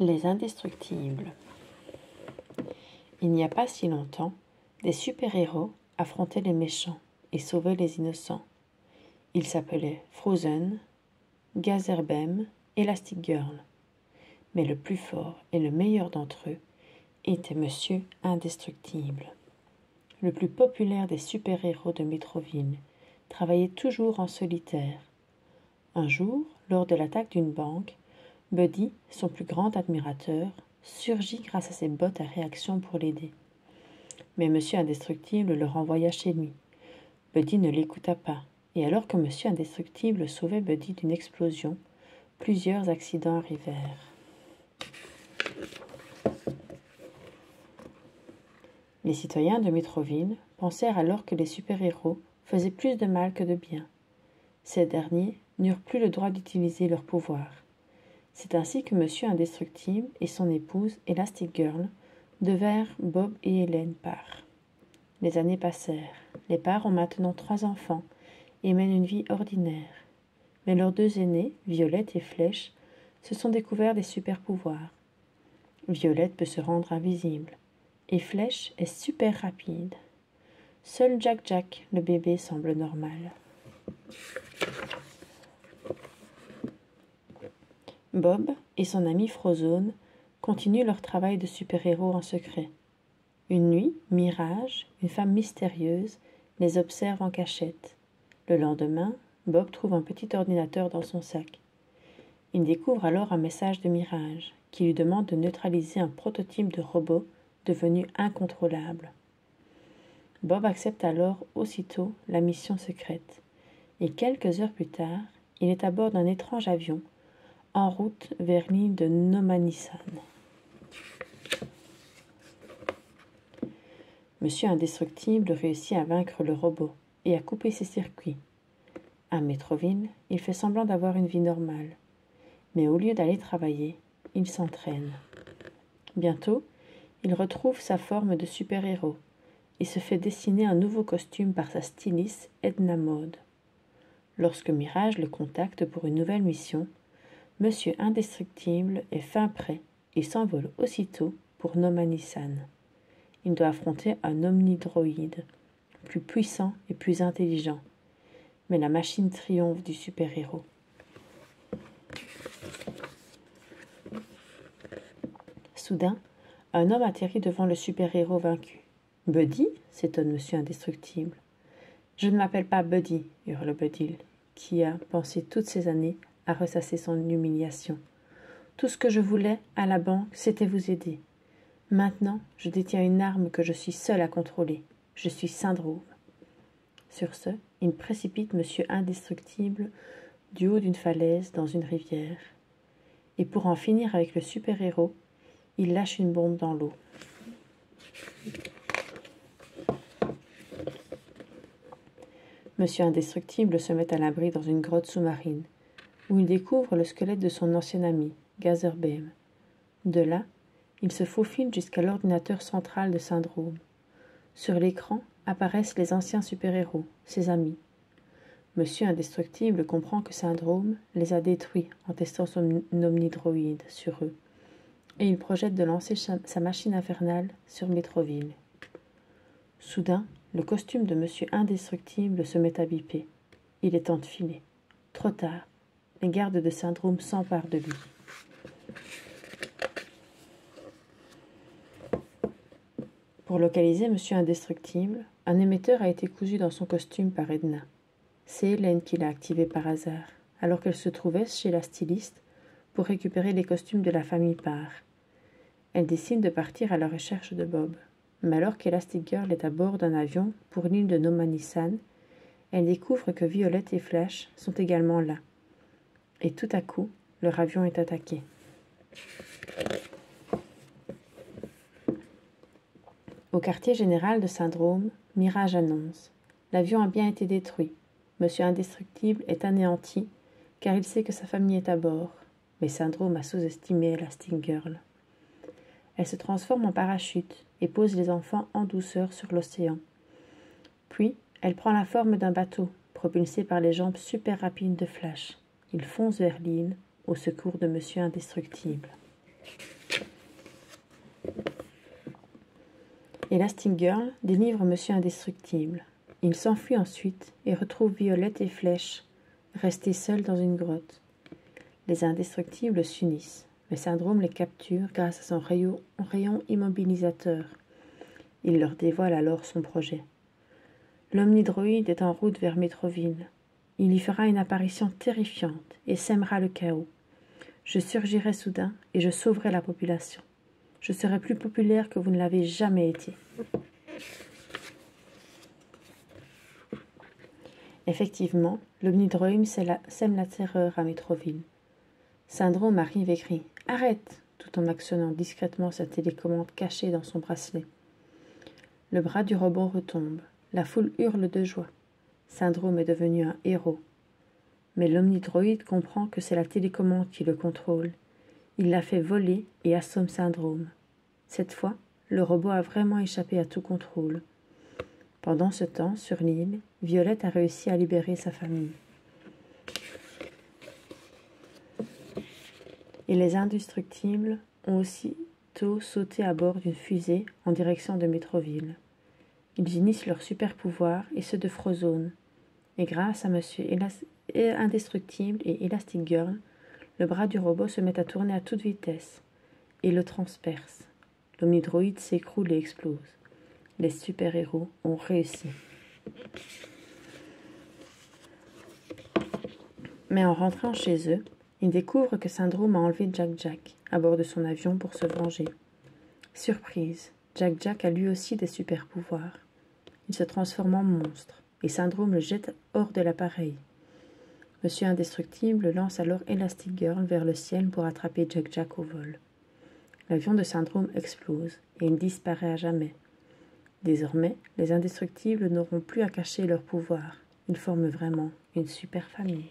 Les indestructibles. Il n'y a pas si longtemps, des super-héros affrontaient les méchants et sauvaient les innocents. Ils s'appelaient Frozen, Gazerbeam, Elastic Girl. Mais le plus fort et le meilleur d'entre eux était Monsieur Indestructible. Le plus populaire des super-héros de Metroville travaillait toujours en solitaire. Un jour, lors de l'attaque d'une banque, Buddy, son plus grand admirateur, surgit grâce à ses bottes à réaction pour l'aider. Mais Monsieur Indestructible le renvoya chez lui. Buddy ne l'écouta pas, et alors que Monsieur Indestructible sauvait Buddy d'une explosion, plusieurs accidents arrivèrent. Les citoyens de Metroville pensèrent alors que les super-héros faisaient plus de mal que de bien. Ces derniers n'eurent plus le droit d'utiliser leur pouvoir. C'est ainsi que Monsieur Indestructible et son épouse, Elastic Girl, devinrent Bob et Hélène Parr. Les années passèrent. Les Parr ont maintenant 3 enfants et mènent une vie ordinaire. Mais leurs 2 aînés, Violette et Flèche, se sont découverts des super-pouvoirs. Violette peut se rendre invisible, et Flèche est super rapide. Seul Jack, le bébé, semble normal. Bob et son ami Frozone continuent leur travail de super-héros en secret. Une nuit, Mirage, une femme mystérieuse, les observe en cachette. Le lendemain, Bob trouve un petit ordinateur dans son sac. Il découvre alors un message de Mirage qui lui demande de neutraliser un prototype de robot devenu incontrôlable. Bob accepte alors aussitôt la mission secrète et quelques heures plus tard, il est à bord d'un étrange avion en route vers l'île de Nomanisan. Monsieur Indestructible réussit à vaincre le robot et à couper ses circuits. À Metroville, il fait semblant d'avoir une vie normale. Mais au lieu d'aller travailler, il s'entraîne. Bientôt, il retrouve sa forme de super-héros et se fait dessiner un nouveau costume par sa styliste Edna Mode. Lorsque Mirage le contacte pour une nouvelle mission, Monsieur Indestructible est fin prêt et s'envole aussitôt pour Nomanisan. Il doit affronter un omnidroïde, plus puissant et plus intelligent. Mais la machine triomphe du super-héros. Soudain, un homme atterrit devant le super-héros vaincu. « Buddy » s'étonne Monsieur Indestructible. « Je ne m'appelle pas Buddy » hurle Buddy, qui a pensé toutes ces années à ressasser son humiliation. « Tout ce que je voulais, à la banque, c'était vous aider. Maintenant, je détiens une arme que je suis seul à contrôler. Je suis Syndrome. » Sur ce, il précipite Monsieur Indestructible du haut d'une falaise dans une rivière. Et pour en finir avec le super-héros, il lâche une bombe dans l'eau. Monsieur Indestructible se met à l'abri dans une grotte sous-marine, où il découvre le squelette de son ancien ami, Gazerbeam. De là, il se faufile jusqu'à l'ordinateur central de Syndrome. Sur l'écran apparaissent les anciens super-héros, ses amis. Monsieur Indestructible comprend que Syndrome les a détruits en testant son omnidroïde sur eux, et il projette de lancer sa machine infernale sur Metroville. Soudain, le costume de Monsieur Indestructible se met à biper. Il est temps de filer. Trop tard, les gardes de Syndrome s'emparent de lui. Pour localiser Monsieur Indestructible, un émetteur a été cousu dans son costume par Edna. C'est Hélène qui l'a activé par hasard, alors qu'elle se trouvait chez la styliste pour récupérer les costumes de la famille Parr. Elle décide de partir à la recherche de Bob. Mais alors qu'Elastic Girl est à bord d'un avion pour l'île de Nomanisan, elle découvre que Violette et Flash sont également là. Et tout à coup, leur avion est attaqué. Au quartier général de Syndrome, Mirage annonce « L'avion a bien été détruit. Monsieur Indestructible est anéanti car il sait que sa famille est à bord. » Mais Syndrome a sous-estimé Elastic Girl. Elle se transforme en parachute et pose les enfants en douceur sur l'océan. Puis, elle prend la forme d'un bateau, propulsé par les jambes super rapides de Flash. Il fonce vers l'île, au secours de Monsieur Indestructible. Elastic Girl délivre Monsieur Indestructible. Il s'enfuit ensuite et retrouve Violette et Flèche, restés seuls dans une grotte. Les Indestructibles s'unissent, mais Syndrome les capture grâce à son rayon immobilisateur. Il leur dévoile alors son projet. L'omnidroïde est en route vers Métroville. Il y fera une apparition terrifiante et sèmera le chaos. Je surgirai soudain et je sauverai la population. Je serai plus populaire que vous ne l'avez jamais été. Effectivement, l'omnidroïde sème la terreur à Métroville. Syndrome arrive et crie « Arrête !» tout en actionnant discrètement sa télécommande cachée dans son bracelet. Le bras du robot retombe. La foule hurle de joie. Syndrome est devenu un héros. Mais l'omnidroïde comprend que c'est la télécommande qui le contrôle. Il la fait voler et assomme Syndrome. Cette fois, le robot a vraiment échappé à tout contrôle. Pendant ce temps, sur l'île, Violette a réussi à libérer sa famille. Et les Indestructibles ont aussitôt sauté à bord d'une fusée en direction de Métroville. Ils unissent leurs super pouvoirs et ceux de Frozone. Et grâce à Monsieur Indestructible et Elastic Girl, le bras du robot se met à tourner à toute vitesse et le transperce. L'omnidroïde s'écroule et explose. Les super-héros ont réussi. Mais en rentrant chez eux, ils découvrent que Syndrome a enlevé Jack-Jack à bord de son avion pour se venger. Surprise, Jack-Jack a lui aussi des super-pouvoirs. Il se transforme en monstre et Syndrome le jette hors de l'appareil. Monsieur Indestructible lance alors Elastic Girl vers le ciel pour attraper Jack-Jack au vol. L'avion de Syndrome explose et il disparaît à jamais. Désormais, les Indestructibles n'auront plus à cacher leur pouvoir. Ils forment vraiment une super famille.